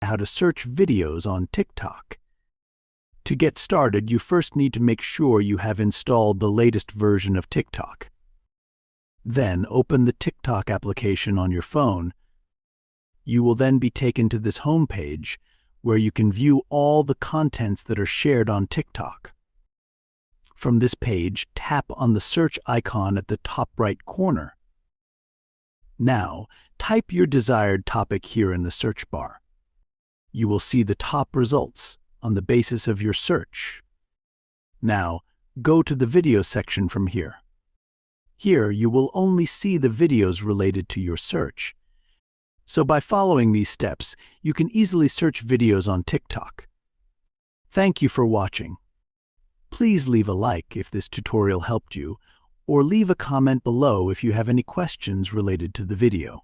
how to search videos on TikTok. To get started, you first need to make sure you have installed the latest version of TikTok. Then open the TikTok application on your phone. You will then be taken to this home page where you can view all the contents that are shared on TikTok. From this page, tap on the search icon at the top right corner. Now, type your desired topic here in the search bar. You will see the top results on the basis of your search. Now, go to the video section from here. Here, you will only see the videos related to your search. So by following these steps, you can easily search videos on TikTok. Thank you for watching. Please leave a like if this tutorial helped you, or leave a comment below if you have any questions related to the video.